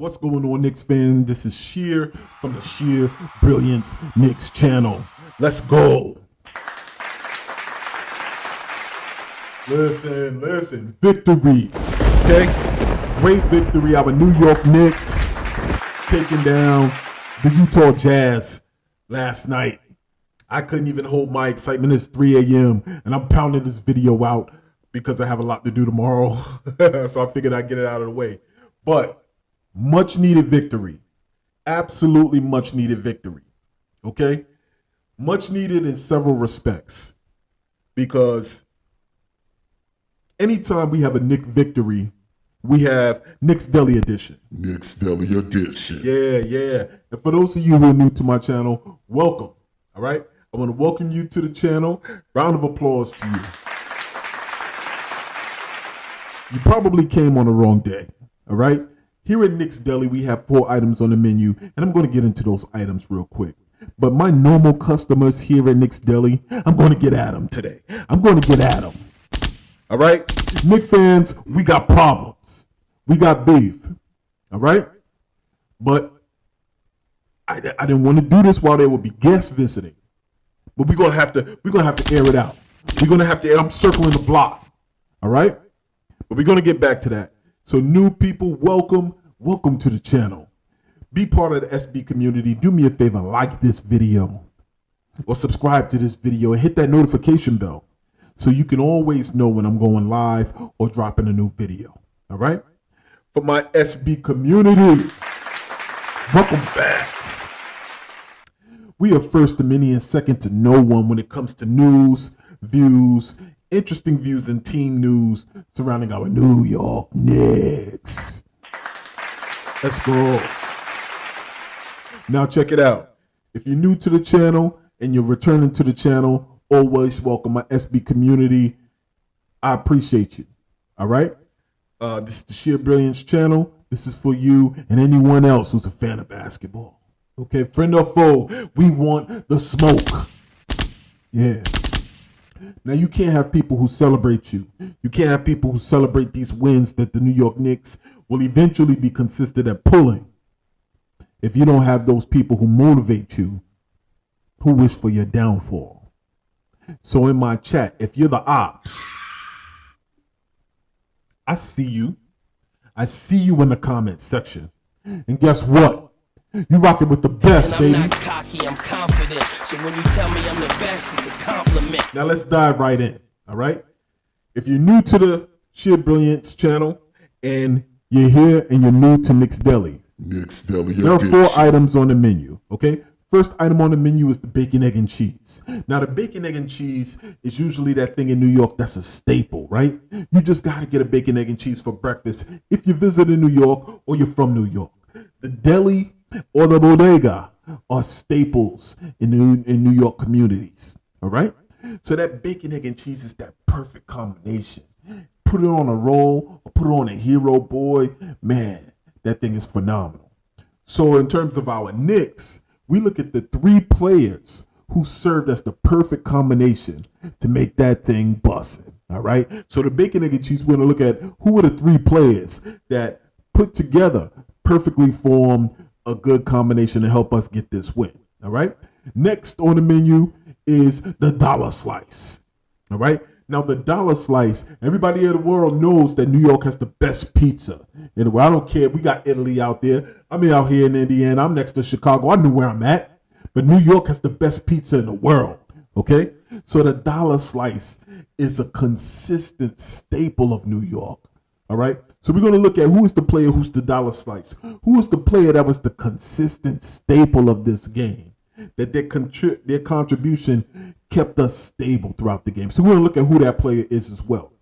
What's going on, Knicks fan? This is Sheer from the Sheer Brilliance Knicks channel. Let's go. Listen. Victory. Okay? Great victory. Our New York Knicks taking down the Utah Jazz last night. I couldn't even hold my excitement. It's 3 a.m. and I'm pounding this video out because I have a lot to do tomorrow. So I figured I'd get it out of the way. But much needed victory. Absolutely much needed victory. Okay? Much needed in several respects. Because anytime we have a Knicks victory, we have Knicks Deli Edition. Knicks Deli Edition. Yeah. And for those of you who are new to my channel, welcome. All right? I want to welcome you to the channel. Round of applause to you. You probably came on the wrong day. All right? Here at Knicks Deli, we have 4 items on the menu, and I'm going to get into those items real quick. But my normal customers here at Knicks Deli, I'm going to get at them today. I'm going to get at them. All right? Knicks fans, we got problems. We got beef. All right? But I didn't want to do this while there would be guests visiting. But we're gonna have to air it out. We're gonna have to. I'm circling the block. All right? But we're gonna get back to that. So new people, welcome to the channel. Be part of the SB community. Do me a favor, like this video or subscribe to this video and hit that notification bell so you can always know when I'm going live or dropping a new video. All right? For my SB community, welcome back. We are first to many and second to no one when it comes to news, views, interesting views and team news surrounding our New York Knicks. Let's go. Now check it out. If you're new to the channel and you're returning to the channel, always welcome my SB community. I appreciate you. All right? This is the Sheer Brilliance channel. This is for you and anyone else who's a fan of basketball. Okay, friend or foe, we want the smoke. Yeah. Now, you can't have people who celebrate you. You can't have people who celebrate these wins that the New York Knicks will eventually be consistent at pulling. If you don't have those people who motivate you, who wish for your downfall. So in my chat, if you're the ops, I see you. I see you in the comments section. And guess what? You rocking with the best, baby. I'm not cocky, I'm confident. So when you tell me I'm the best, it's a compliment. Now let's dive right in, all right? If you're new to the Sheer Brilliance channel and you're here and you're new to Knicks Deli, Knicks Deli there are Edition. 4 items on the menu, okay? First item on the menu is the bacon, egg, and cheese. Now the bacon, egg, and cheese is usually that thing in New York that's a staple, right? You just got to get a bacon, egg, and cheese for breakfast if you visit in New York or you're from New York. The deli or the bodega are staples in New York communities, all right? So that bacon, egg, and cheese is that perfect combination. Put it on a roll or put it on a hero, boy, man, that thing is phenomenal. So in terms of our Knicks, we look at the 3 players who served as the perfect combination to make that thing bussin', all right? So the bacon, egg, and cheese, we're gonna look at who are the 3 players that put together perfectly formed a good combination to help us get this win. All right. Next on the menu is the dollar slice. All right. Now the dollar slice, everybody in the world knows that New York has the best pizza. Anyway, I don't care. We got Italy out there. I'm out here in Indiana. I'm next to Chicago. I know where I'm at. But New York has the best pizza in the world. Okay. So the dollar slice is a consistent staple of New York. All right. So we're going to look at who is the player who's the dollar slice. Who is the player that was the consistent staple of this game? That their contribution kept us stable throughout the game. So we're going to look at who that player is as well.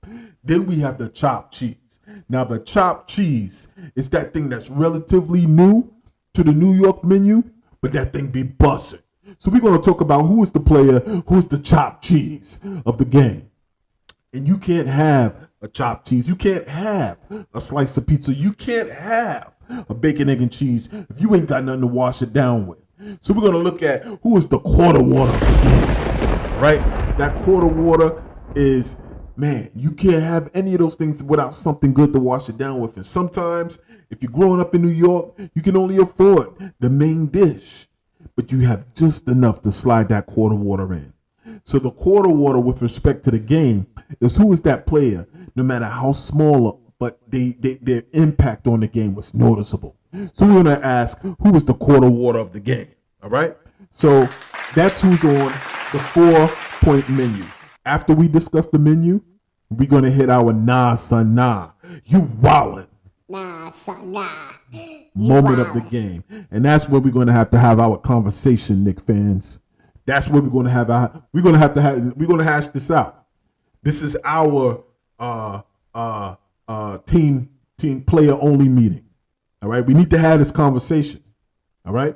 Then we have the chopped cheese. Now the chopped cheese is that thing that's relatively new to the New York menu, but that thing be bussin'. So we're going to talk about who is the player who's the chopped cheese of the game. And you can't have a chopped cheese. You can't have a slice of pizza. You can't have a bacon, egg, and cheese if you ain't got nothing to wash it down with. So we're going to look at who is the quarter water of the game, right? That quarter water is, man, you can't have any of those things without something good to wash it down with. And sometimes If you're growing up in New York, you can only afford the main dish, but you have just enough to slide that quarter water in. So the quarter water with respect to the game is who is that player, no matter how small, but their impact on the game was noticeable. So we're going to ask, who is the quarter water of the game? All right? So that's who's on the 4-point menu. After we discuss the menu, we're going to hit our nah, son, nah. You wildin'. Nah, son, nah. Moment of the game. And that's where we're going to have our conversation, Knicks fans. That's where we're going to have we're going to hash this out. This is our team player only meeting. All right? We need to have this conversation. All right?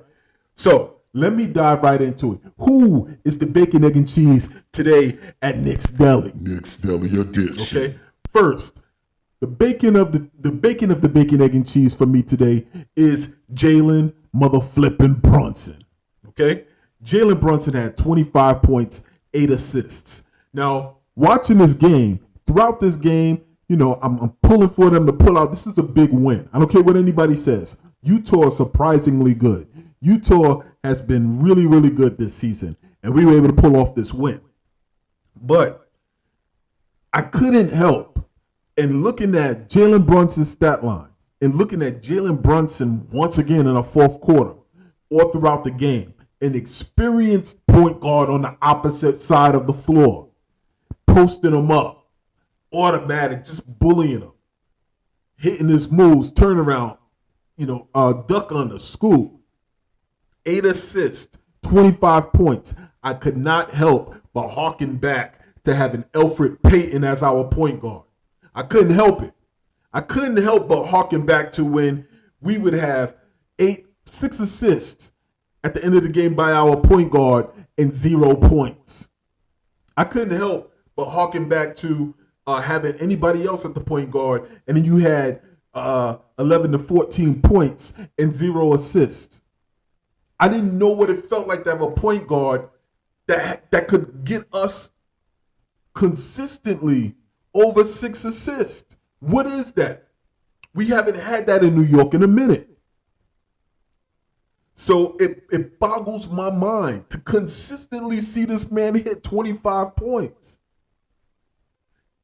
So, let me dive right into it. Who is the bacon, egg, and cheese today at Knicks Deli? Knicks Deli Edition. Okay. First, the bacon of the bacon, egg, and cheese for me today is Jalen mother flipping Brunson. Okay. Jalen Brunson had 25 points, 8 assists. Now, watching this game, throughout this game, you know, I'm pulling for them to pull out. This is a big win. I don't care what anybody says. Utah is surprisingly good. Utah has been really, really good this season, and we were able to pull off this win. But I couldn't help, in looking at Jalen Brunson's stat line and looking at Jalen Brunson once again in the fourth quarter or throughout the game, an experienced point guard on the opposite side of the floor, posting him up, automatic, just bullying him, hitting his moves, turnaround, duck under, scoop. 8 assists, 25 points. I could not help but harken back to having Elfrid Payton as our point guard. I couldn't help it. I couldn't help but harken back to when we would have 6 assists at the end of the game by our point guard and 0 points. I couldn't help but harken back to having anybody else at the point guard, and then you had 11 to 14 points and 0 assists. I didn't know what it felt like to have a point guard that could get us consistently over 6 assists. What is that? We haven't had that in New York in a minute. So it boggles my mind to consistently see this man hit 25 points.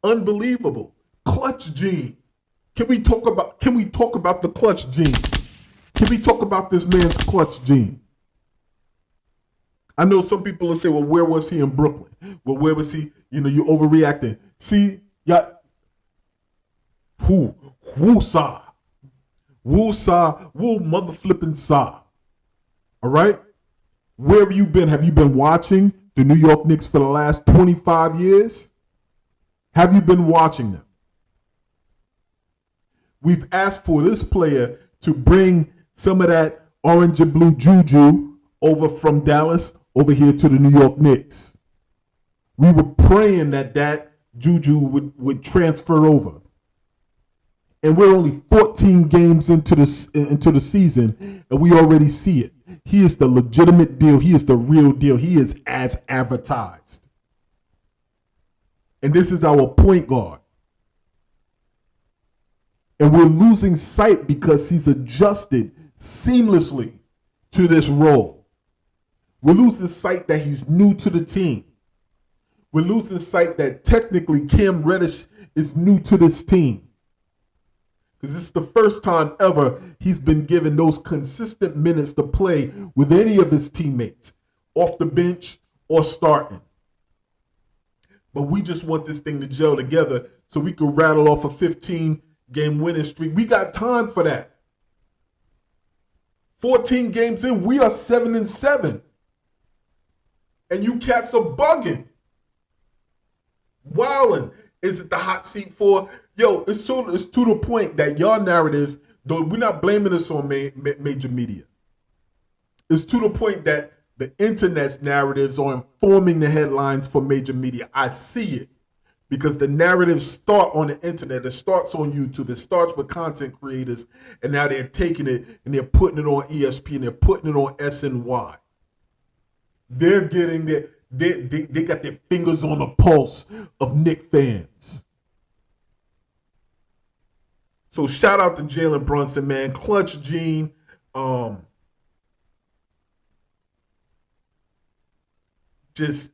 Unbelievable. Clutch gene. Can we talk about the clutch gene? Can we talk about this man's clutch gene? I know some people will say, well, where was he in Brooklyn? Well, where was he? You're overreacting. See, woo-sa, woo mother flipping sa. All right? Where have you been? Have you been watching the New York Knicks for the last 25 years? Have you been watching them? We've asked for this player to bring some of that orange and blue juju over from Dallas over here to the New York Knicks. We were praying that juju would transfer over. And we're only 14 games into the season, and we already see it. He is the legitimate deal. He is the real deal. He is as advertised. And this is our point guard. And we're losing sight because he's adjusted seamlessly to this role. We're losing sight that he's new to the team. We're losing sight that technically Cam Reddish is new to this team. Because this is the first time ever he's been given those consistent minutes to play with any of his teammates, off the bench or starting. But we just want this thing to gel together so we can rattle off a 15-game winning streak. We got time for that. 14 games in, we are 7-7. And you cats are bugging. Wildin'. Is it the hot seat for? Yo, it's to the point that y'all narratives, though we're not blaming this on major media. It's to the point that the internet's narratives are informing the headlines for major media. I see it because the narratives start on the internet. It starts on YouTube. It starts with content creators, and now they're taking it and they're putting it on ESPN. They're putting it on SNY. They're getting their. They got their fingers on the pulse of Knicks fans. So shout out to Jalen Brunson, man. Clutch Gene. Just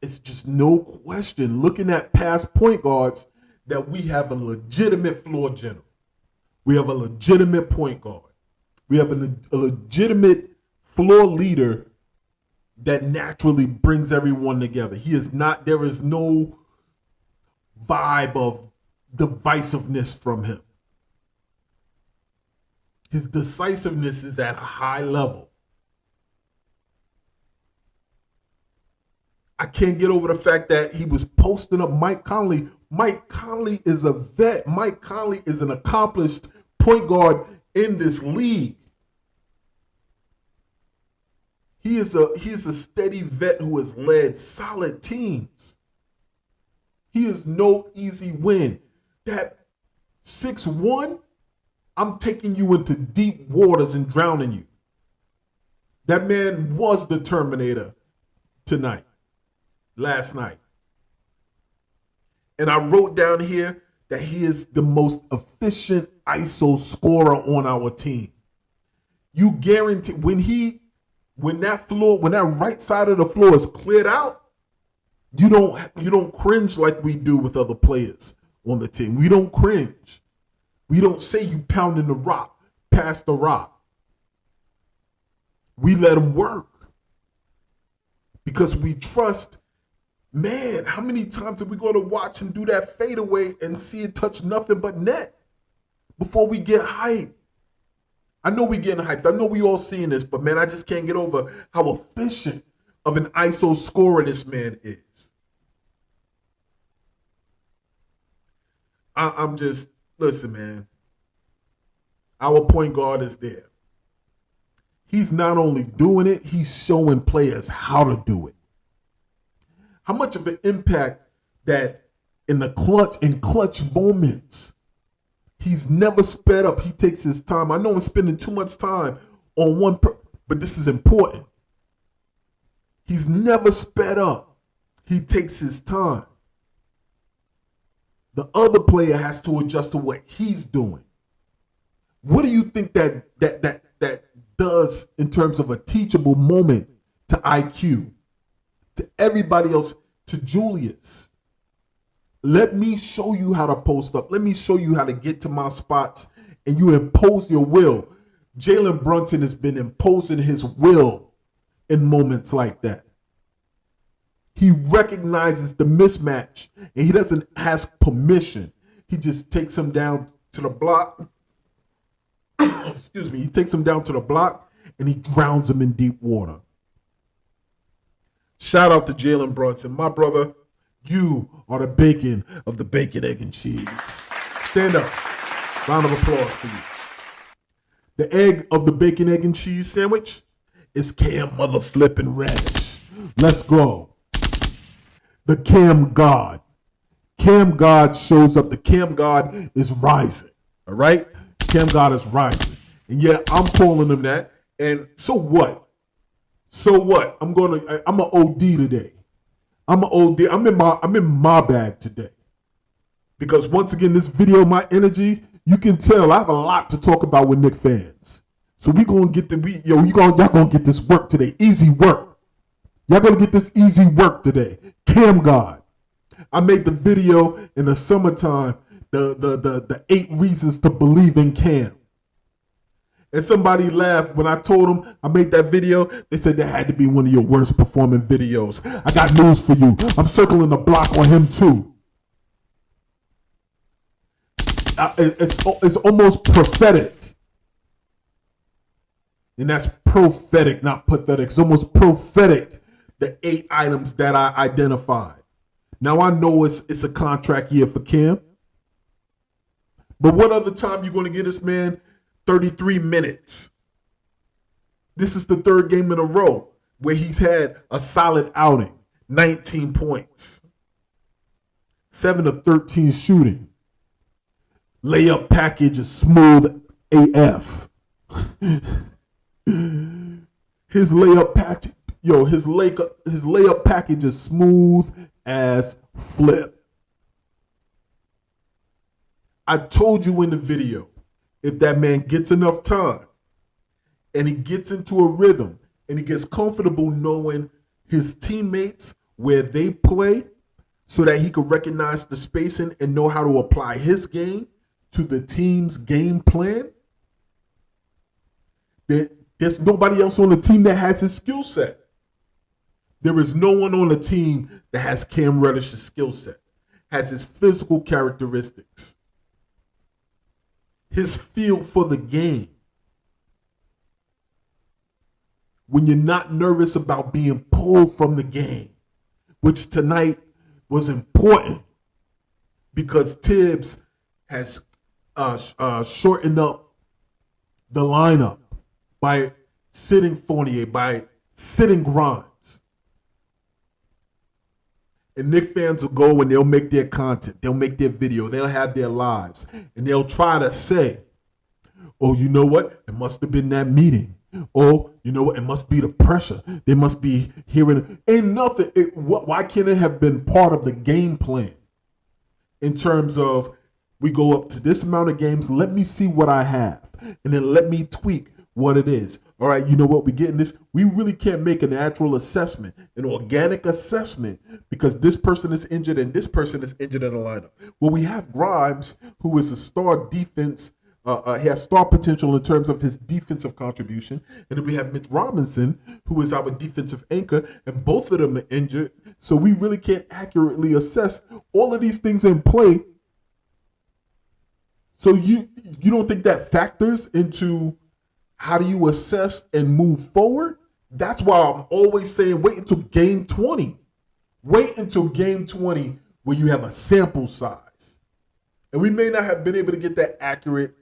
it's just no question. Looking at past point guards, that we have a legitimate floor general. We have a legitimate point guard. We have a legitimate floor leader that naturally brings everyone together. There is no vibe of divisiveness from him. His decisiveness is at a high level. I can't get over the fact that he was posting up Mike Conley. Mike Conley is a vet. Mike Conley is an accomplished point guard in this league. He is a steady vet who has led solid teams. He is no easy win. That 6'1", I'm taking you into deep waters and drowning you. That man was the Terminator last night. And I wrote down here that he is the most efficient ISO scorer on our team. You guarantee when that right side of the floor is cleared out, you don't cringe like we do with other players on the team. We don't cringe. We don't say you pounding the rock, pass the rock. We let him work because we trust. Man, how many times are we going to watch him do that fadeaway and see it touch nothing but net before we get hyped? I know we getting hyped. I know we all seeing this, but man, I just can't get over how efficient of an ISO scorer this man is. Listen, man. Our point guard is there. He's not only doing it, he's showing players how to do it. How much of an impact that in clutch moments, he's never sped up. He takes his time. I know I'm spending too much time on but this is important. He's never sped up. He takes his time. The other player has to adjust to what he's doing. What do you think that does in terms of a teachable moment to IQ, to everybody else, to Julius? Let me show you how to post up. Let me show you how to get to my spots, and you impose your will. Jalen Brunson has been imposing his will in moments like that. He recognizes the mismatch, and he doesn't ask permission. He just takes him down to the block. Excuse me. He takes him down to the block, and he drowns him in deep water. Shout out to Jalen Brunson. My brother, you are the bacon of the bacon, egg, and cheese. Stand up. Round of applause for you. The egg of the bacon, egg, and cheese sandwich is Cam mother flipping Reddish. Let's go. The Cam God. Cam God shows up. The Cam God is rising. All right? Cam God is rising. And yeah, I'm calling him that. And so what? So what? I'm an OD today. I'm an OD. I'm in my bag today. Because once again, this video, my energy, you can tell I have a lot to talk about with Knicks fans. So y'all gonna get this work today. Easy work. Y'all gonna get this easy work today. Cam God. I made the video in the summertime, the 8 reasons to believe in Cam. And somebody laughed when I told them I made that video. They said that had to be one of your worst performing videos. I got news for you. I'm circling the block on him too. It's almost prophetic. And that's prophetic, not pathetic. It's almost prophetic, the 8 items that I identified. Now I know it's a contract year for Cam. But what other time you going to get this man 33 minutes? This is the 3rd game in a row where he's had a solid outing. 19 points. 7 of 13 shooting. Layup package is smooth AF. His layup package, his layup package is smooth as flip. I told you in the video, if that man gets enough time and he gets into a rhythm and he gets comfortable knowing his teammates, where they play, so that he can recognize the spacing and know how to apply his game to the team's game plan, there's nobody else on the team that has his skill set. There is no one on the team that has Cam Reddish's skill set, has his physical characteristics, his feel for the game. When you're not nervous about being pulled from the game, which tonight was important because Tibbs has shortened up the lineup by sitting Fournier, by sitting Grimes. And Knicks fans will go and they'll make their content, they'll make their video, they'll have their lives, and they'll try to say, oh, you know what? It must have been that meeting. Oh, you know what? It must be the pressure. They must be hearing. Ain't nothing. Why can't it have been part of the game plan in terms of we go up to this amount of games, let me see what I have, and then let me tweak what it is. All right, you know what? We're getting this. We really can't make a natural assessment, an organic assessment, because this person is injured and this person is injured in the lineup. Well, we have Grimes, who is a star defense. He has star potential in terms of his defensive contribution. And then we have Mitch Robinson, who is our defensive anchor, and both of them are injured. So we really can't accurately assess all of these things in play. So you don't think that factors into how do you assess and move forward? That's why I'm always saying wait until game 20. Wait until game 20 where you have a sample size. And we may not have been able to get that accurate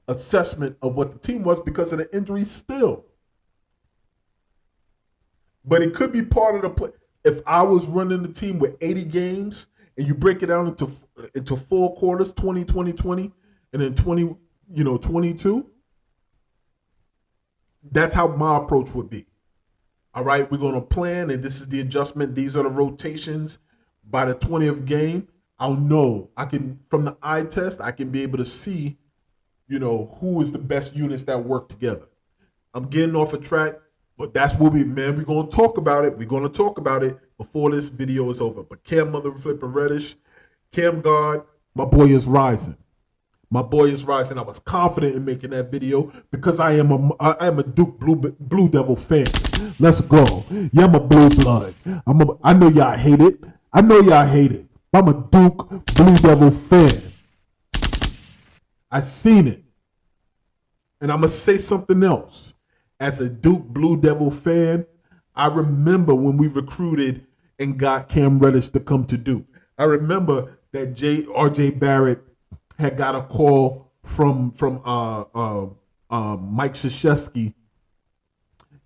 assessment of what the team was because of the injuries still. But it could be part of the play. If I was running the team with 80 games and you break it down into 4 quarters, 20, 20, 20, and then 20, 22, that's how my approach would be. All right, we're going to plan, and this is the adjustment. These are the rotations. By the 20th game, I'll know. I can, from the eye test, I can be able to see, who is the best units that work together. I'm getting off a track, but that's what we're going to talk about it. We're going to talk about it before this video is over. But Cam Mother Flippin' Reddish, Cam God, my boy is rising. My boy is rising. I was confident in making that video because I am a Duke Blue Devil fan. Let's go. Yeah, I'm a blue blood. I know y'all hate it. I'm a Duke Blue Devil fan. I seen it. And I'm going to say something else. As a Duke Blue Devil fan, I remember when we recruited and got Cam Reddish to come to Duke. I remember that RJ Barrett had got a call from Mike Krzyzewski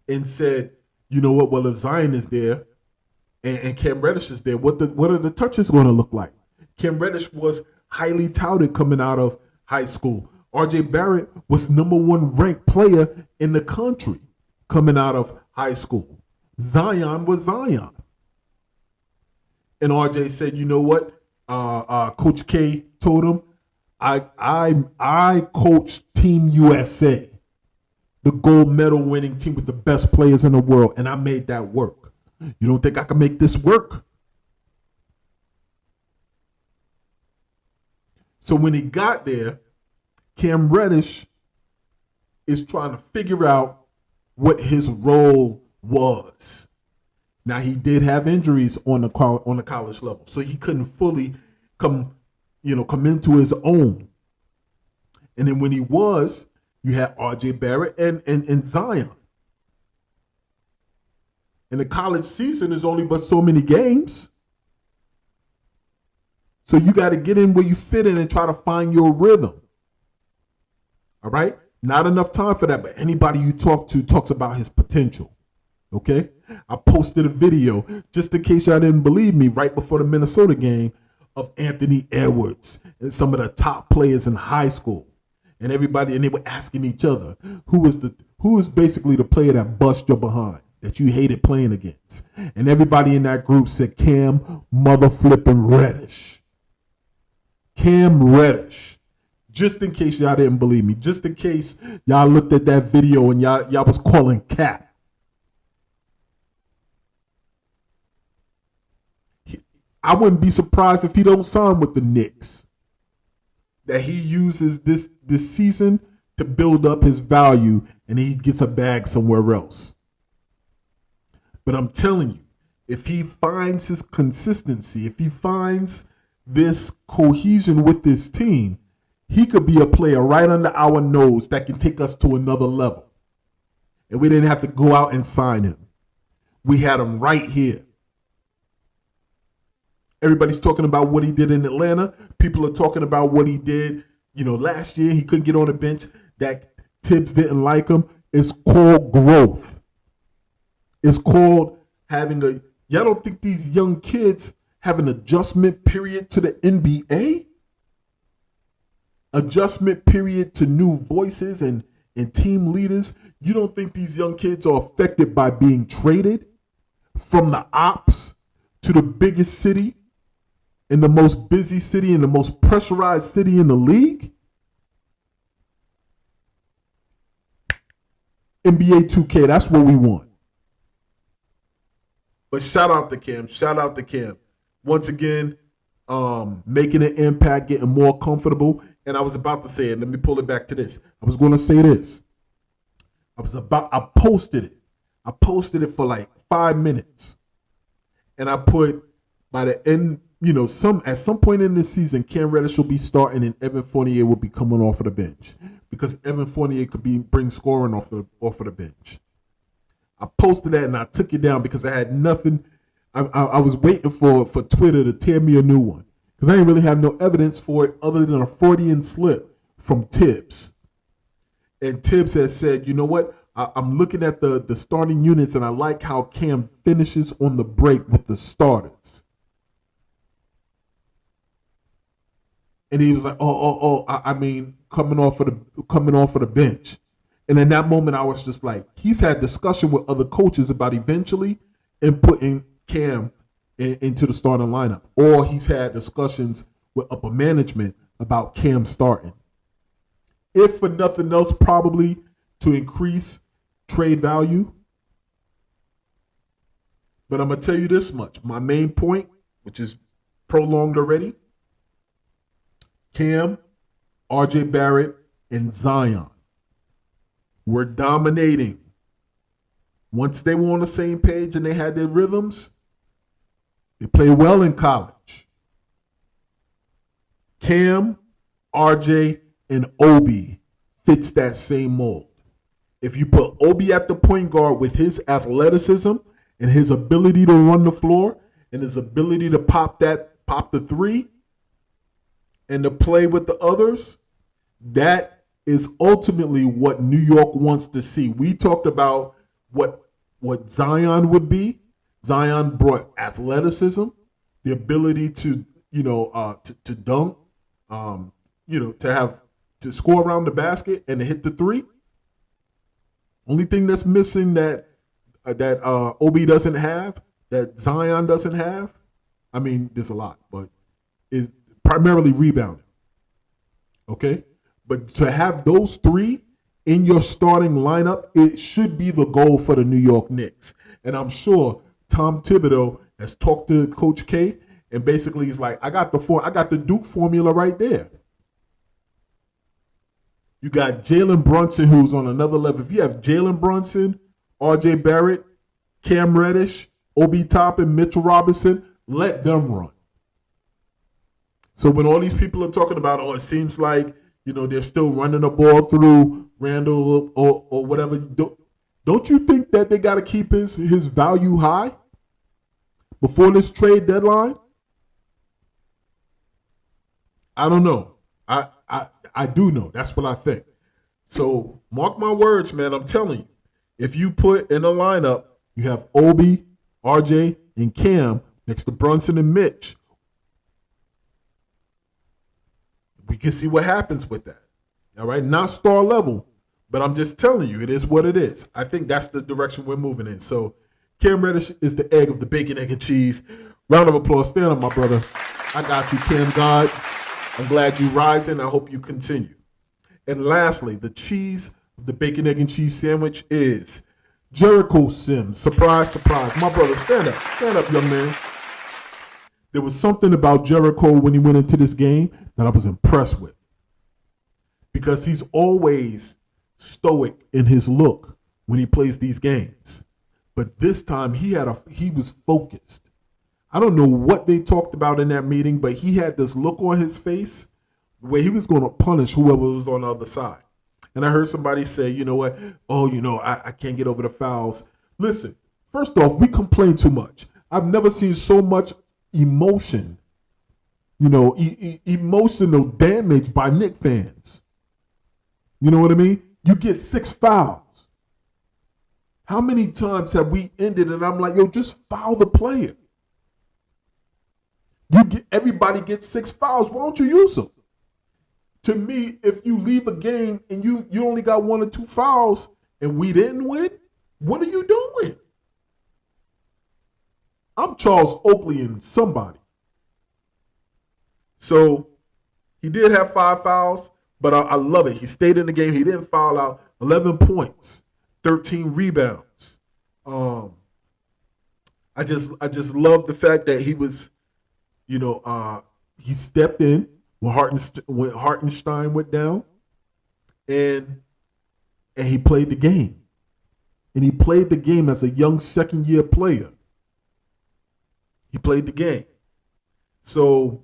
and said, you know what, well, if Zion is there and Cam Reddish is there, what are the touches going to look like? Cam Reddish was highly touted coming out of high school. RJ Barrett was #1 ranked player in the country coming out of high school. Zion was Zion. And RJ said, you know what? Coach K told him, I coached Team USA, the gold medal winning team with the best players in the world, and I made that work. You don't think I can make this work? So when he got there, Cam Reddish is trying to figure out what his role was. Now, he did have injuries on the college level, so he couldn't fully come into his own. And then when he was, you had RJ Barrett and Zion. And the college season is only but so many games. So you got to get in where you fit in and try to find your rhythm. All right? Not enough time for that, but anybody you talk to talks about his potential. Okay? I posted a video, just in case y'all didn't believe me, right before the Minnesota game, of Anthony Edwards and some of the top players in high school. And they were asking each other, who is basically the player that bust your behind, that you hated playing against? And everybody in that group said Cam Mother Flippin' Reddish. Cam Reddish. Just in case y'all didn't believe me. Just in case y'all looked at that video and y'all was calling cap. I wouldn't be surprised if he don't sign with the Knicks. That he uses this season to build up his value and he gets a bag somewhere else. But I'm telling you, if he finds his consistency, if he finds this cohesion with this team, he could be a player right under our nose that can take us to another level. And we didn't have to go out and sign him. We had him right here. Everybody's talking about what he did in Atlanta. People are talking about what he did, last year. He couldn't get on the bench. That Tibbs didn't like him. It's called growth. It's called having y'all don't think these young kids have an adjustment period to the NBA? Adjustment period to new voices and team leaders? You don't think these young kids are affected by being traded from the ops to the biggest city, in the most busy city, in the most pressurized city in the league? NBA 2K, that's what we want. But shout out to Cam. Shout out to Cam. Once again, making an impact, getting more comfortable. And I was about to say it. Let me pull it back to this. I was going to say this. I posted it. I posted it for like 5 minutes. And I put, by the end, at some point in this season, Cam Reddish will be starting and Evan Fournier will be coming off of the bench. Because Evan Fournier could bring scoring off of the bench. I posted that and I took it down because I had nothing. I was waiting for Twitter to tear me a new one because I didn't really have no evidence for it other than a Freudian slip from Tibbs. And Tibbs has said, you know what? I'm looking at the starting units and I like how Cam finishes on the break with the starters. And he was like, I mean, coming off of the bench. And in that moment, I was just like, he's had discussion with other coaches about eventually putting Cam into the starting lineup. Or he's had discussions with upper management about Cam starting. If for nothing else, probably to increase trade value. But I'm going to tell you this much. My main point, which is prolonged already, Cam, RJ Barrett, and Zion were dominating. Once they were on the same page and they had their rhythms, they played well in college. Cam, RJ, and Obi fits that same mold. If you put Obi at the point guard with his athleticism and his ability to run the floor and his ability to pop the three and to play with the others, that is ultimately what New York wants to see. We talked about what Zion would be. Zion brought athleticism, the ability to dunk, to score around the basket and to hit the three. Only thing that's missing that Obi doesn't have, that Zion doesn't have, I mean, there's a lot, but is primarily rebounding. Okay? But to have those three in your starting lineup, it should be the goal for the New York Knicks. And I'm sure Tom Thibodeau has talked to Coach K, and basically he's like, I got the Duke formula right there. You got Jalen Brunson, who's on another level. If you have Jalen Brunson, RJ Barrett, Cam Reddish, Obi Toppin, Mitchell Robinson, let them run. So when all these people are talking about, it seems like, they're still running the ball through Randall or whatever. Don't you think that they got to keep his value high before this trade deadline? I don't know. I do know. That's what I think. So mark my words, man. I'm telling you, if you put in a lineup, you have Obi, RJ, and Cam next to Brunson and Mitch, we can see what happens with that. All right? Not star level, but I'm just telling you, it is what it is. I think that's the direction we're moving in. So Cam Reddish is the egg of the bacon, egg, and cheese. Round of applause. Stand up, my brother. I got you, Cam God. I'm glad you rising. I hope you continue. And lastly, the cheese of the bacon, egg, and cheese sandwich is Jericho Sims. Surprise, surprise. My brother, stand up. Stand up, young man. There was something about Jericho when he went into this game that I was impressed with. Because he's always stoic in his look when he plays these games. But this time he was focused. I don't know what they talked about in that meeting, but he had this look on his face where he was going to punish whoever was on the other side. And I heard somebody say, you know what? Oh, I can't get over the fouls. Listen, first off, we complain too much. I've never seen so much emotion, emotional damage by Knicks fans. You know what I mean? You get 6 fouls. How many times have we ended and I'm like, yo, just foul the player. Everybody gets 6 fouls. Why don't you use them? To me, if you leave a game and you only got 1 or 2 fouls and we didn't win, what are you doing? I'm Charles Oakley and somebody. So he did have 5 fouls, but I love it. He stayed in the game. He didn't foul out. 11 points, 13 rebounds. I just love the fact that he was, he stepped in when Hartenstein went down, and he played the game. And he played the game as a young second-year player. He played the game. So,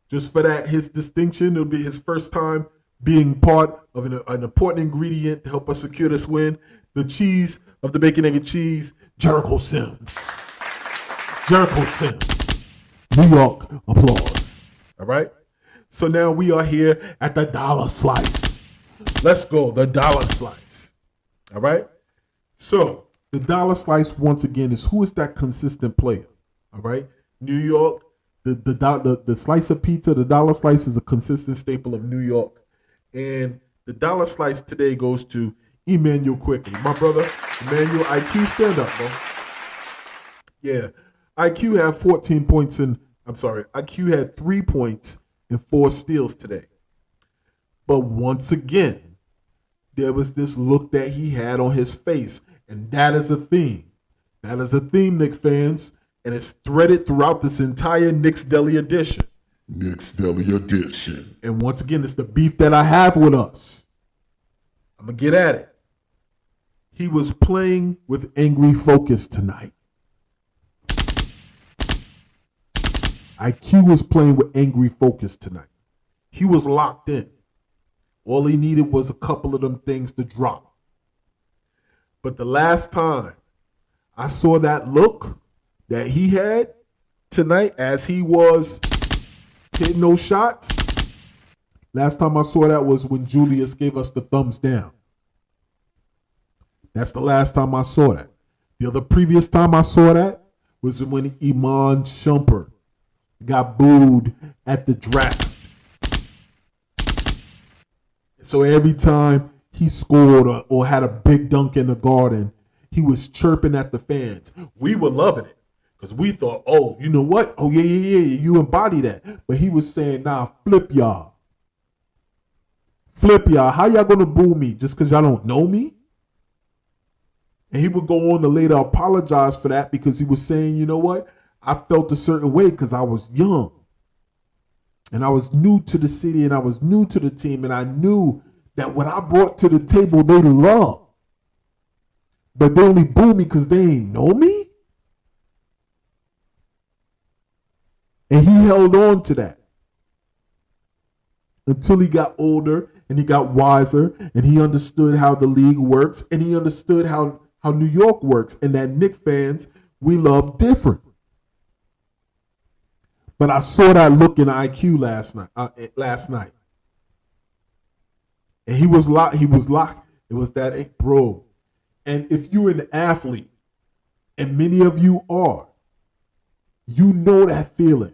just for that, his distinction, it'll be his first time being part of an important ingredient to help us secure this win. The cheese of the bacon, egg, and cheese, Jericho Sims. Jericho Sims. New York applause. All right? So now we are here at the dollar slice. Let's go, the dollar slice. All right? So the dollar slice, once again, is who is that consistent player? All right? New York, the slice of pizza, the dollar slice is a consistent staple of New York. And the dollar slice today goes to Emmanuel Quickly. My brother, Emmanuel, IQ, stand up, bro. Yeah. IQ had 14 points IQ had 3 points and 4 steals today. But once again, there was this look that he had on his face. And that is a theme. That is a theme, Knicks fans. And it's threaded throughout this entire Knicks Deli Edition. Knicks Deli Edition. And once again, it's the beef that I have with us. I'm going to get at it. He was playing with angry focus tonight. IQ was playing with angry focus tonight. He was locked in. All he needed was a couple of them things to drop. But the last time I saw that look that he had tonight as he was hitting those shots, last time I saw that was when Julius gave us the thumbs down. That's the last time I saw that. The other previous time I saw that was when Iman Shumpert got booed at the draft. So every time he scored or had a big dunk in the Garden, he was chirping at the fans. We were loving it because we thought, oh, you know what? Oh, yeah, you embody that. But he was saying, nah, flip y'all. Flip y'all. How y'all going to boo me just because y'all don't know me? And he would go on to later apologize for that because he was saying, you know what? I felt a certain way because I was young. And I was new to the city and I was new to the team. And I knew that what I brought to the table, they loved. But they only boo me because they ain't know me? And he held on to that until he got older and he got wiser and he understood how the league works and he understood how New York works and that Knicks fans, we love different. But I saw that look in IQ last night. And he was locked. It was that, bro. And if you're an athlete, and many of you are, you know that feeling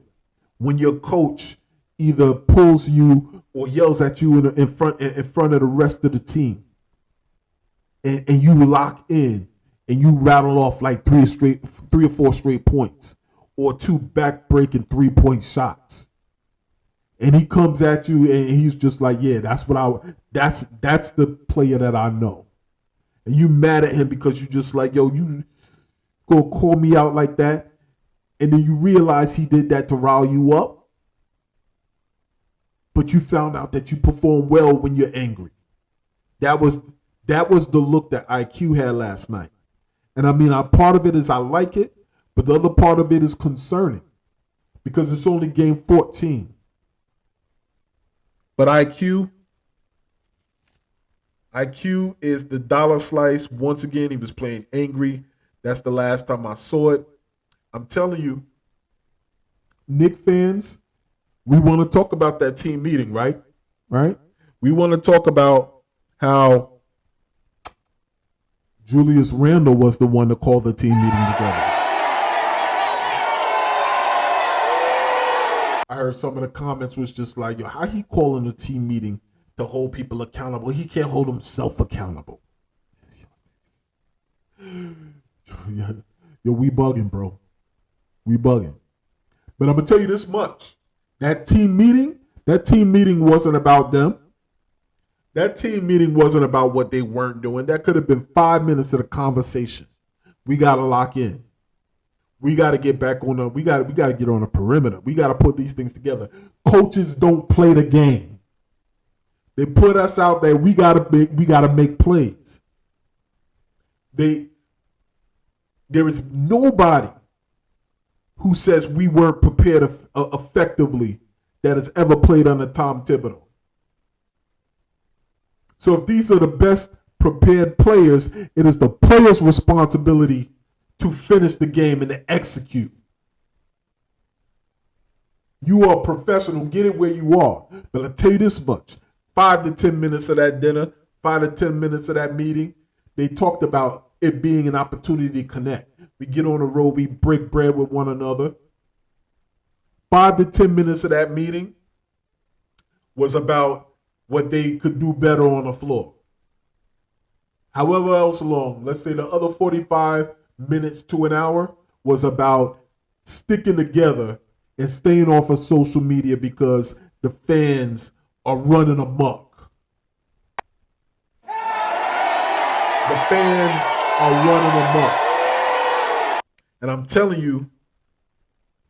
when your coach either pulls you or yells at you in front of the rest of the team. And you lock in and you rattle off like 3 or 4 straight points or 2 back-breaking 3-point shots. And he comes at you and he's just like, yeah, that's the player that I know. And you mad at him because you just like, yo, you go call me out like that. And then you realize he did that to rile you up. But you found out that you perform well when you're angry. That was the look that IQ had last night. And I mean, part of it is I like it, but the other part of it is concerning because it's only game 14. But IQ is the dollar slice. Once again, he was playing angry. That's the last time I saw it. I'm telling you, Knicks fans, we want to talk about that team meeting, right? Right? We want to talk about how Julius Randle was the one to call the team meeting together. I heard some of the comments was just like, yo, how he calling a team meeting to hold people accountable? He can't hold himself accountable. Yo, we bugging, bro. We bugging. But I'm going to tell you this much. That team meeting wasn't about them. That team meeting wasn't about what they weren't doing. That could have been 5 minutes of the conversation. We got to lock in. We got to get back on we got to get on the perimeter. We got to put these things together. Coaches don't play the game. They put us out there. We got to make plays. There is nobody who says we weren't prepared effectively that has ever played under Tom Thibodeau. So if these are the best prepared players, it is the players' responsibility to finish the game and to execute. You are a professional, get it where you are. But I'll tell you this much, 5 to 10 minutes of that dinner, 5 to 10 minutes of that meeting, they talked about it being an opportunity to connect. We get on the road, we break bread with one another. 5 to 10 minutes of that meeting was about what they could do better on the floor. However else along, let's say the other 45 minutes to an hour was about sticking together and staying off of social media because the fans are running amok. The fans are running amok. And I'm telling you,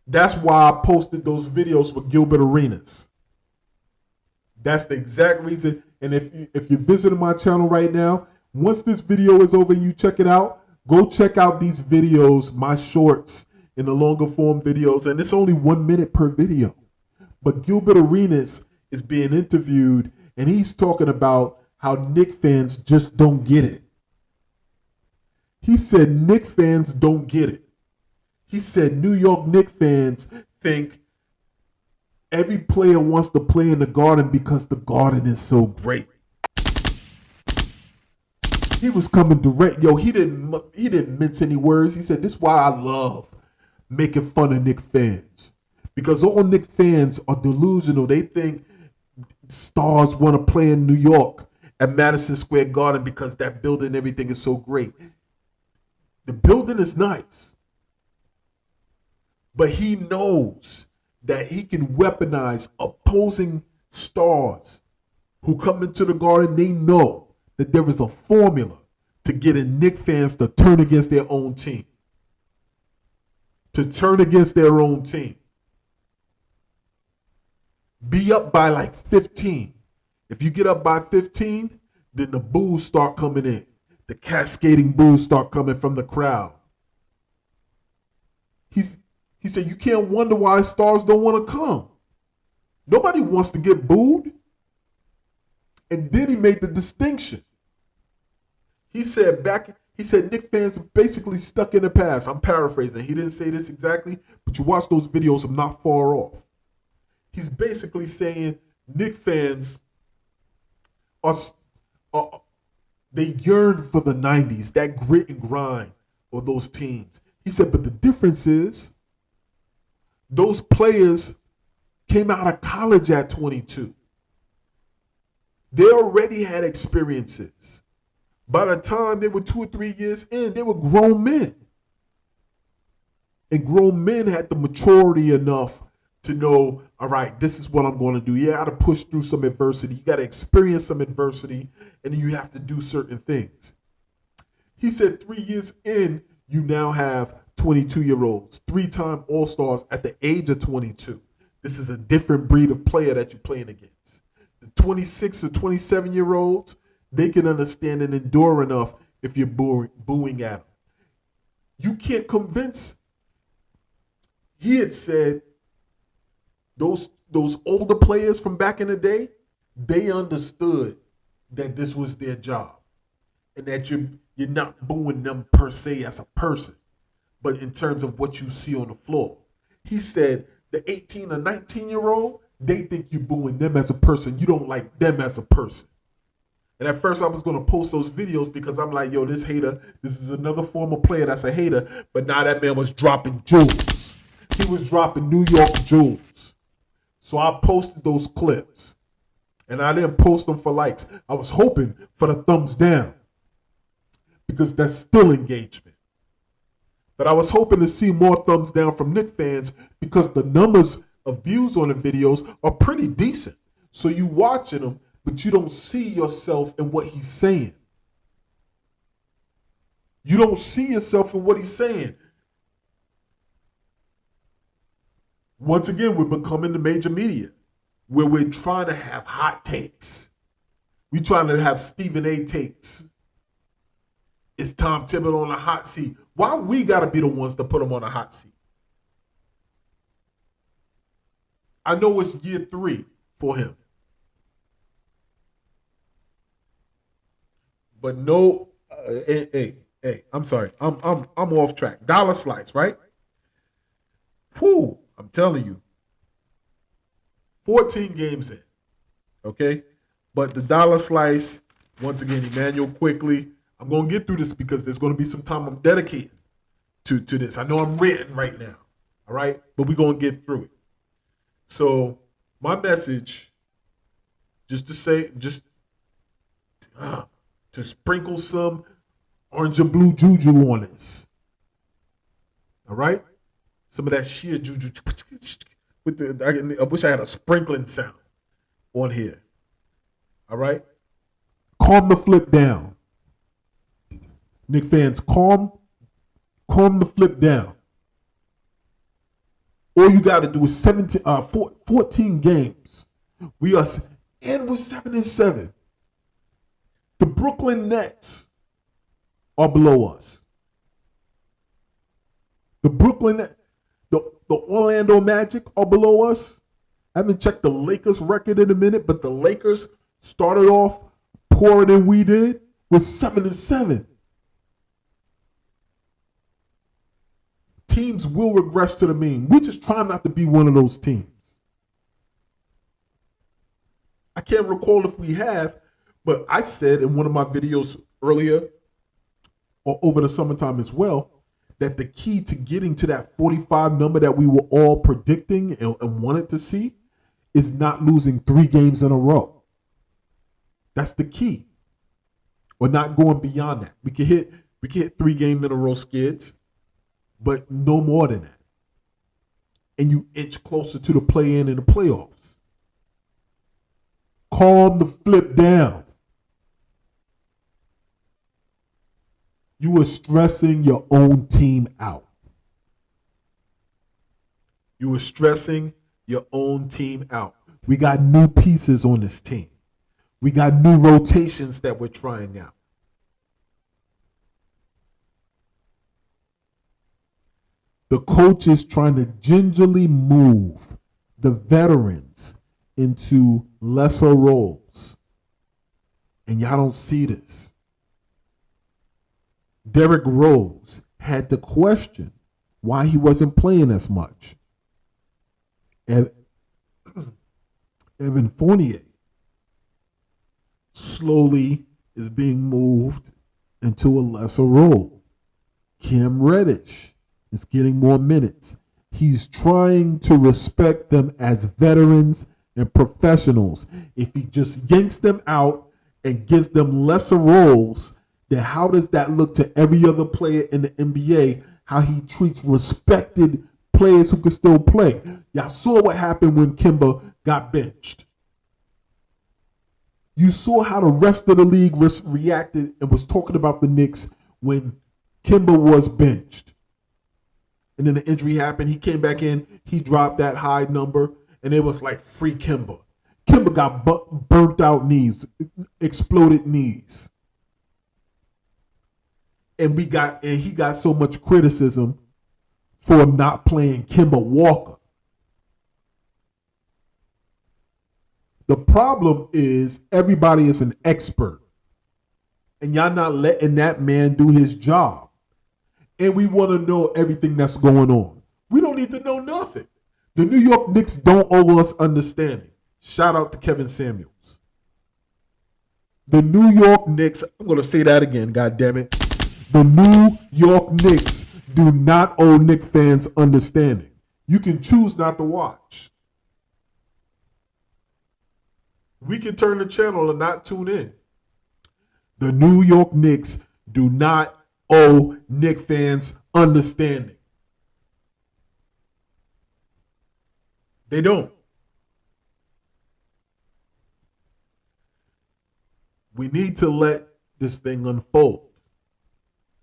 that's why I posted those videos with Gilbert Arenas. That's the exact reason. And if you're visiting my channel right now, once this video is over and you check it out, go check out these videos, my shorts in the longer form videos. And it's only 1 minute per video. But Gilbert Arenas is being interviewed and he's talking about how Knicks fans just don't get it. He said Knicks fans don't get it. He said New York Knicks fans think every player wants to play in the Garden because the Garden is so great. He was coming direct. Yo, he didn't mince any words. He said, this is why I love making fun of Knicks fans. Because all Knicks fans are delusional. They think stars want to play in New York at Madison Square Garden because that building, everything is so great. The building is nice. But he knows that he can weaponize opposing stars who come into the Garden. They know that there is a formula to getting Knicks fans to turn against their own team. To turn against their own team. Be up by like 15. If you get up by 15, then the boos start coming in. The cascading boos start coming from the crowd. He said, you can't wonder why stars don't want to come. Nobody wants to get booed. And then he made the distinction. He said Knicks fans are basically stuck in the past. I'm paraphrasing. He didn't say this exactly, but you watch those videos, I'm not far off. He's basically saying Knicks fans they yearn for the 90s, that grit and grind of those teams. He said, but the difference is those players came out of college at 22. They already had experiences. By the time they were 2 or 3 years in, they were grown men. And grown men had the maturity enough to know, all right, this is what I'm going to do. You got to push through some adversity. You got to experience some adversity, and then you have to do certain things. He said 3 years in, you now have 22-year-olds, 3-time All-Stars at the age of 22. This is a different breed of player that you're playing against. The 26 or 27-year-olds, they can understand and endure enough if you're booing at them. You can't convince. He had said those older players from back in the day, they understood that this was their job and that you're not booing them per se as a person, but in terms of what you see on the floor. He said the 18 or 19-year-old, they think you're booing them as a person. You don't like them as a person. And at first I was going to post those videos because I'm like, yo, this hater, this is another former player that's a hater. But now that man was dropping jewels. He was dropping New York jewels. So I posted those clips. And I didn't post them for likes. I was hoping for the thumbs down because that's still engagement. But I was hoping to see more thumbs down from Knicks fans because the numbers of views on the videos are pretty decent. So you watching them, but you don't see yourself in what he's saying. You don't see yourself in what he's saying. Once again, we're becoming the major media where we're trying to have hot takes. We're trying to have Stephen A takes. It's Tom Thibodeau on the hot seat. Why we got to be the ones to put him on the hot seat? I know it's year 3 for him. But no, hey, I'm sorry. I'm off track. Dollar Slice, right? Whew, I'm telling you. 14 games in, okay? But the Dollar Slice, once again, Emmanuel quickly. I'm going to get through this because there's going to be some time I'm dedicated to this. I know I'm ranting right now, all right? But we're going to get through it. So my message, just to say, to sprinkle some orange and blue juju on this. All right? Some of that sheer juju. I wish I had a sprinkling sound on here. All right? Calm the flip down. Knicks fans, calm the flip down. All you got to do is 14 games. We are, and we're 7-7. The Brooklyn Nets are below us. The Orlando Magic are below us. I haven't checked the Lakers record in a minute, but the Lakers started off poorer than we did with 7-7. Teams will regress to the mean. We just try not to be one of those teams. I can't recall if we have, but I said in one of my videos earlier or over the summertime as well, that the key to getting to that 45 number that we were all predicting and wanted to see is not losing 3 games in a row. That's the key. Or not going beyond that. We can hit 3 game in a row skids, but no more than that. And you inch closer to the play-in and the playoffs. Calm the flip down. You are stressing your own team out. You are stressing your own team out. We got new pieces on this team. We got new rotations that we're trying out. The coach is trying to gingerly move the veterans into lesser roles. And y'all don't see this. Derrick Rose had to question why he wasn't playing as much. Evan Fournier slowly is being moved into a lesser role. Cam Reddish is getting more minutes. He's trying to respect them as veterans and professionals. If he just yanks them out and gives them lesser roles, then how does that look to every other player in the NBA, how he treats respected players who could still play. Y'all saw what happened when Kimba got benched. You saw how the rest of the league reacted and was talking about the Knicks when Kimba was benched. And then the injury happened. He came back in. He dropped that high number. And it was like free Kimba. Kimba got burnt out knees, exploded knees. And he got so much criticism for not playing Kimba Walker. The problem is everybody is an expert. And y'all not letting that man do his job. And we want to know everything that's going on. We don't need to know nothing. The New York Knicks don't owe us understanding. Shout out to Kevin Samuels. The New York Knicks, I'm going to say that again, God damn it. The New York Knicks do not owe Knicks fans understanding. You can choose not to watch. We can turn the channel and not tune in. The New York Knicks do not owe Knicks fans understanding. They don't. We need to let this thing unfold.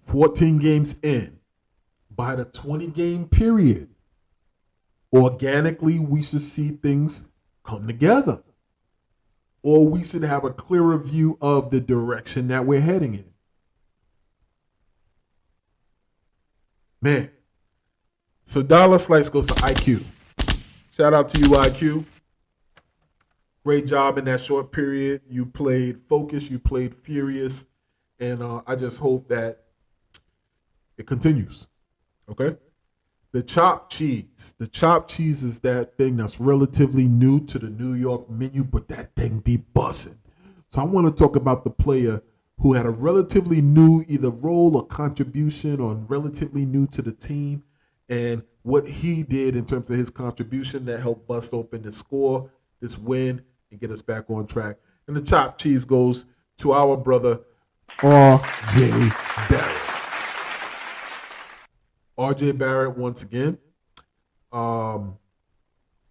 14 games in. By the 20-game period, organically, we should see things come together. Or we should have a clearer view of the direction that we're heading in. Man. So Dollar Slice goes to IQ. Shout out to you, IQ. Great job in that short period. You played focused, you played furious, and I just hope that it continues. Okay? The chopped cheese. The chopped cheese is that thing that's relatively new to the New York menu, but that thing be bussin'. So I want to talk about the player who had a relatively new either role or contribution or relatively new to the team, and what he did in terms of his contribution that helped bust open the score, this win, and get us back on track. And the chopped cheese goes to our brother, R.J. Barrett. R.J. Barrett, once again,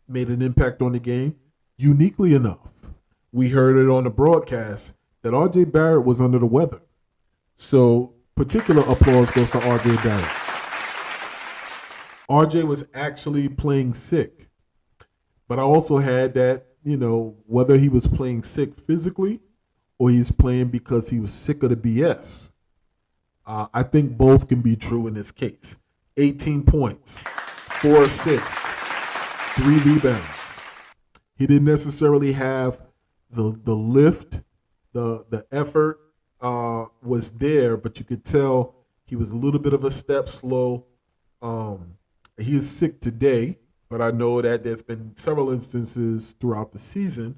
made an impact on the game. Uniquely enough, we heard it on the broadcast that R.J. Barrett was under the weather. So particular applause goes to R.J. Barrett. RJ was actually playing sick. But I also had that, whether he was playing sick physically or he's playing because he was sick of the BS. I think both can be true in this case. 18 points, 4 assists, 3 rebounds. He didn't necessarily have the lift, the effort was there, but you could tell he was a little bit of a step slow. He is sick today, but I know that there's been several instances throughout the season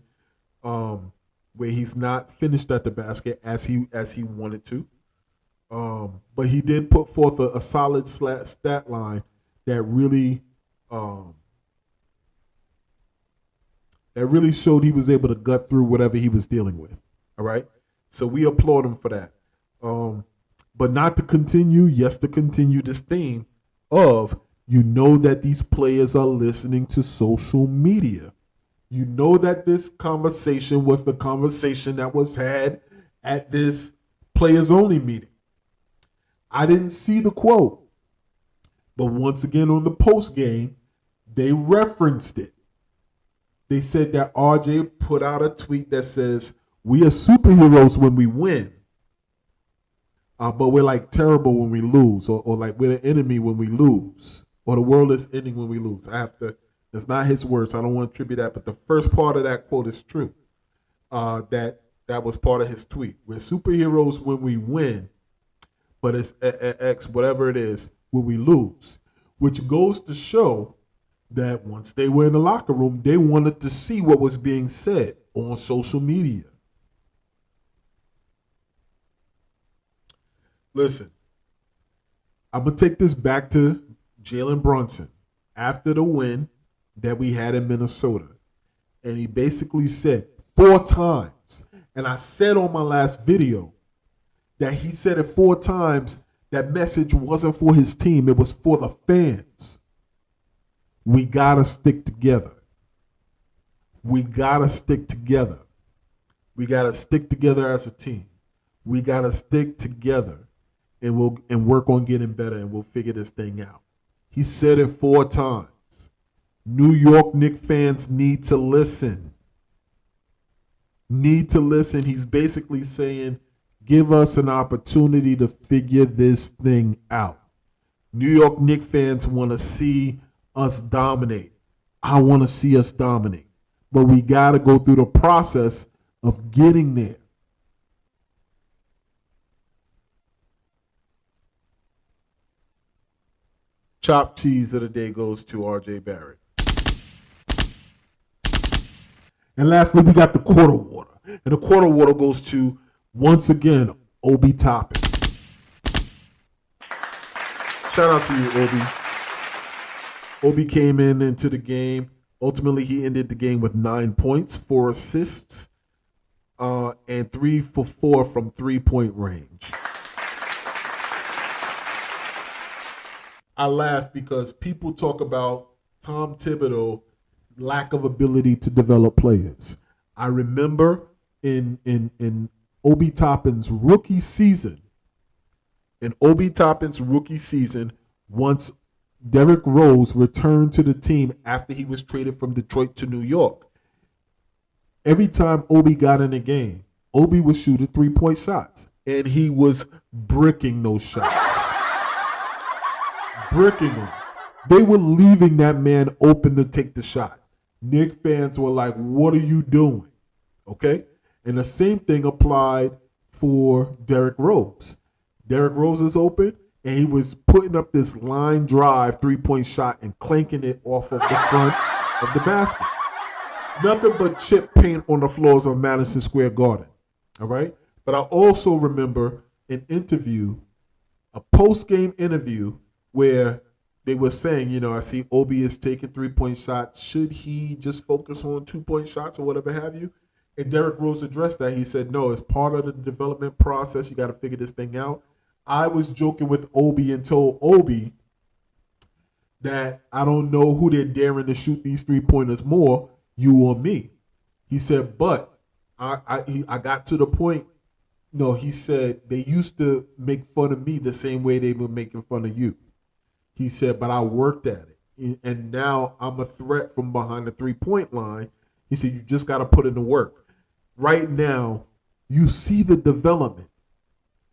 where he's not finished at the basket as he wanted to. But he did put forth a solid stat line that really showed he was able to gut through whatever he was dealing with. All right, so we applaud him for that. But not to continue this theme of that these players are listening to social media. You know that this conversation was the conversation that was had at this players only meeting. I didn't see the quote, but once again on the post game, they referenced it. They said that RJ put out a tweet that says, "We are superheroes when we win, but we're like terrible when we lose, or like we're the enemy when we lose, or the world is ending when we lose." That's not his words. I don't want to attribute that, but the first part of that quote is true. That was part of his tweet. We're superheroes when we win, but it's X, whatever it is, when we lose. Which goes to show that once they were in the locker room, they wanted to see what was being said on social media. Listen, I'm going to take this back to Jalen Brunson after the win that we had in Minnesota. And he basically said 4 times, and I said on my last video that he said it 4 times, that message wasn't for his team, it was for the fans. We got to stick together. We got to stick together. We got to stick together as a team. We got to stick together and work on getting better, and we'll figure this thing out. He said it 4 times. New York Knicks fans need to listen. Need to listen. He's basically saying, give us an opportunity to figure this thing out. New York Knicks fans want to see us dominate. I want to see us dominate. But we got to go through the process of getting there. Chopped cheese of the day goes to R.J. Barrett. And lastly, we got the quarter water. And the quarter water goes to, once again, Obi Toppin. Shout out to you, Obi. Obi came into the game. Ultimately, he ended the game with 9 points, 4 assists, and 3 for 4 from three-point range. I laugh because people talk about Tom Thibodeau lack of ability to develop players. I remember in Obi Toppin's rookie season, once Derrick Rose returned to the team after he was traded from Detroit to New York, every time Obi got in the game, Obi would shoot 3-point shots, and he was bricking those shots. Bricking them. They were leaving that man open to take the shot. Knicks fans were like, what are you doing? Okay? And the same thing applied for Derrick Rose. Derrick Rose is open, and he was putting up this line drive 3-point shot and clanking it off of the front of the basket. Nothing but chip paint on the floors of Madison Square Garden. All right? But I also remember an interview, a post-game interview, where they were saying, I see Obi is taking 3-point shots. Should he just focus on 2-point shots or whatever have you? And Derrick Rose addressed that. He said, no, it's part of the development process. You got to figure this thing out. I was joking with Obi and told Obi that I don't know who they're daring to shoot these 3-pointers more, you or me. He said, but I got to the point. No, he said they used to make fun of me the same way they were making fun of you. He said, but I worked at it, and now I'm a threat from behind the 3-point line. He said, you just got to put in the work. Right now, you see the development.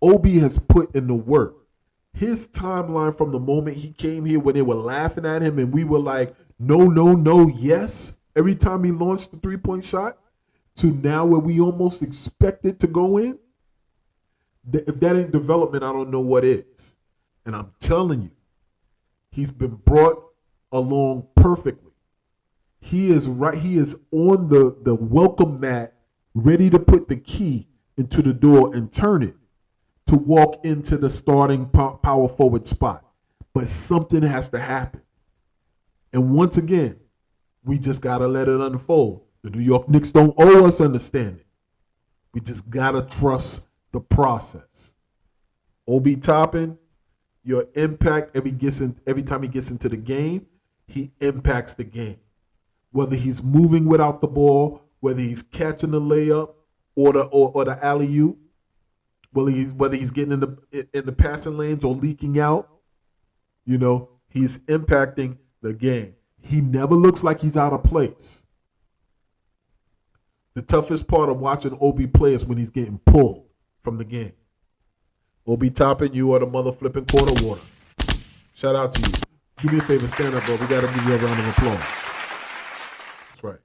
Obi has put in the work. His timeline from the moment he came here when they were laughing at him and we were like, no, yes, every time he launched the 3-point shot, to now where we almost expect it to go in. If that ain't development, I don't know what is. And I'm telling you, he's been brought along perfectly. He is right. He is on the welcome mat, ready to put the key into the door and turn it to walk into the starting power forward spot. But something has to happen. And once again, we just got to let it unfold. The New York Knicks don't owe us understanding. We just got to trust the process. Obi Toppin, your impact every time he gets into the game, he impacts the game. Whether he's moving without the ball, whether he's catching the layup or the alley-oop, whether he's getting in the passing lanes or leaking out, he's impacting the game. He never looks like he's out of place. The toughest part of watching Obi play is when he's getting pulled from the game. Obi Toppin, you are the mother flipping quarter water. Shout out to you. Do me a favor, stand up, bro. We got to give you a round of applause. That's right.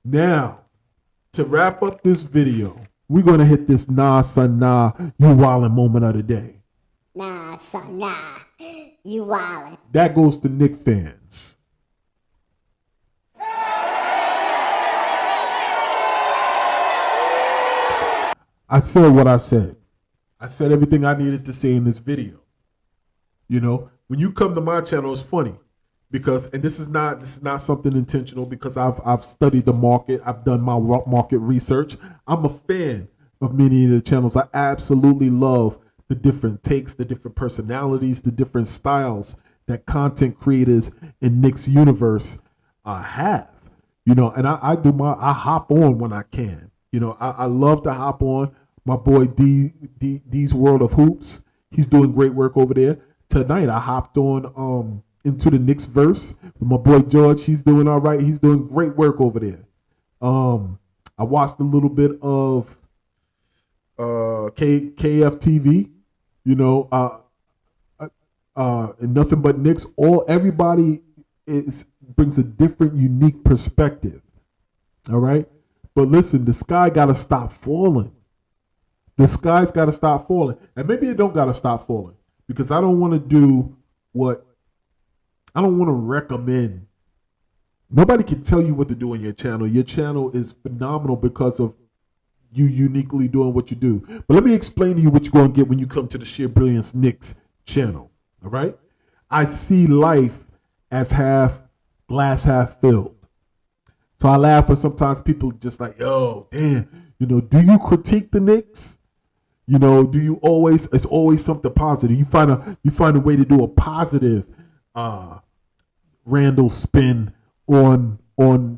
Now, to wrap up this video, we're going to hit this nah, son, nah, you wildin' moment of the day. Nah, son, nah. You wildin'. That goes to Knicks fans. I said what I said. I said everything I needed to say in this video. When you come to my channel, it's funny because, and this is not something intentional, because I've studied the market. I've done my market research. I'm a fan of many of the channels. I absolutely love the different takes, the different personalities, the different styles that content creators in Knicks universe have. You know, and I hop on when I can. You know, I love to hop on. My boy D's World of Hoops, he's doing great work over there. Tonight I hopped on into the Knicks verse with my boy George. He's doing all right. He's doing great work over there. I watched a little bit of KFTV, you know, and Nothing But Knicks. Everybody brings a different, unique perspective. All right, but listen, the sky gotta stop falling. The sky's gotta stop falling, and maybe it don't gotta stop falling because I don't want to do what I don't want to recommend. Nobody can tell you what to do on your channel. Your channel is phenomenal because of you uniquely doing what you do. But let me explain to you what you're going to get when you come to the Sheer Brilliance Knicks channel. All right? I see life as half glass, half filled. So I laugh when sometimes people just like, yo, damn, you know, do you critique the Knicks? You know, do you always, it's always something positive. You find a way to do a positive Randall spin on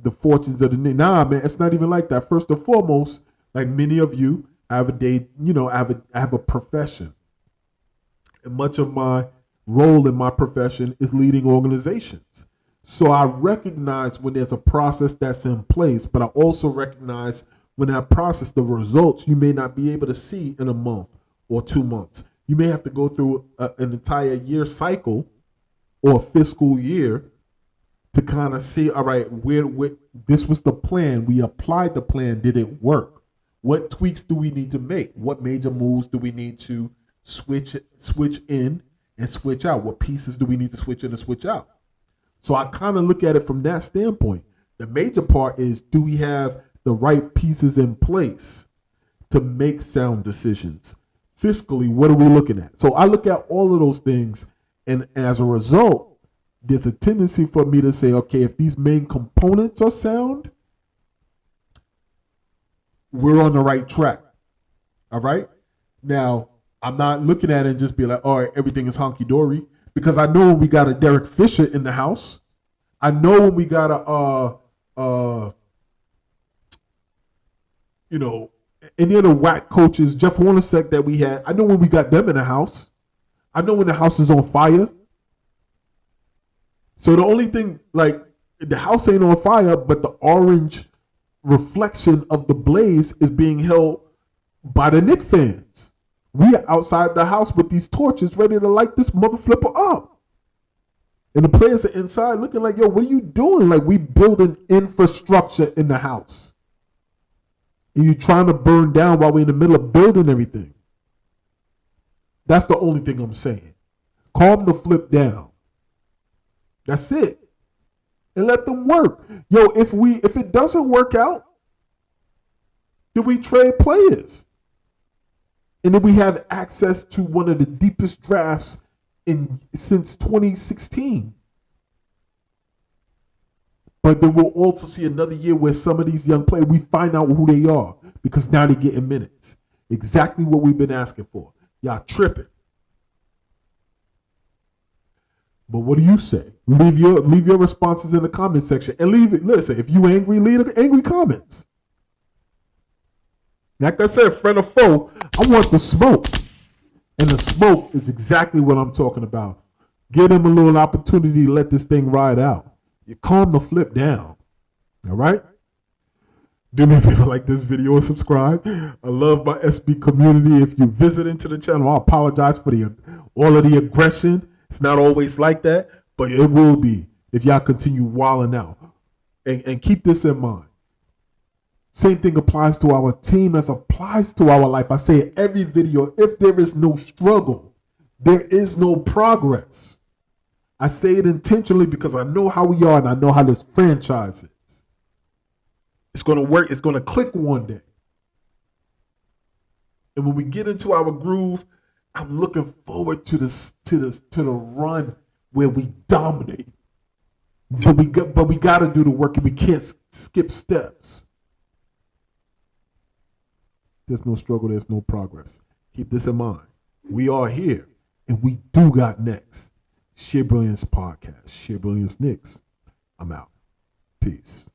the fortunes of the Knicks. Nah, man, it's not even like that. First and foremost, like many of you, I have a day, you know, I have a profession. And much of my role in my profession is leading organizations. So I recognize when there's a process that's in place, but I also recognize when that process, the results you may not be able to see in a month or 2 months. You may have to go through an entire year cycle or a fiscal year to kind of see, all right, where this was the plan. We applied the plan. Did it work? What tweaks do we need to make? What major moves do we need to switch in and switch out? What pieces do we need to switch in and switch out? So I kind of look at it from that standpoint. The major part is, do we have the right pieces in place to make sound decisions? Fiscally, what are we looking at? So I look at all of those things, and as a result, there's a tendency for me to say, okay, if these main components are sound, we're on the right track. All right? Now, I'm not looking at it and just be like, all right, everything is honky-dory, because I know when we got a Derek Fisher in the house. I know when we got you know, any of the whack coaches, Jeff Hornacek that we had, I know when we got them in the house. I know when the house is on fire. So the only thing, like, the house ain't on fire, but the orange reflection of the blaze is being held by the Knicks fans. We are outside the house with these torches ready to light this mother flipper up. And the players are inside looking like, yo, what are you doing? Like, we building infrastructure in the house. And you trying to burn down while we're in the middle of building everything. That's the only thing I'm saying. Calm the flip down. That's it. And let them work. Yo, if it doesn't work out, then we trade players. And then we have access to one of the deepest drafts since 2016. But then we'll also see another year where some of these young players, we find out who they are because now they're getting minutes. Exactly what we've been asking for. Y'all tripping. But what do you say? Leave your responses in the comment section and leave it. Listen, if you angry, leave the angry comments. Like I said, friend or foe, I want the smoke. And the smoke is exactly what I'm talking about. Give them a little opportunity to let this thing ride out. You calm the flip down. All right? Do me a favor, like this video and subscribe. I love my SB community. If you visit into the channel, I apologize for all of the aggression. It's not always like that, but it will be if y'all continue wilding out. And keep this in mind. Same thing applies to our team as applies to our life. I say it every video, if there is no struggle, there is no progress. I say it intentionally because I know how we are and I know how this franchise is. It's going to work. It's going to click one day. And when we get into our groove, I'm looking forward to the run where we dominate. But we got to do the work and we can't skip steps. There's no struggle, there's no progress. Keep this in mind. We are here and we do got next. Sheer Brilliance Podcast. Sheer Brilliance Knicks. I'm out. Peace.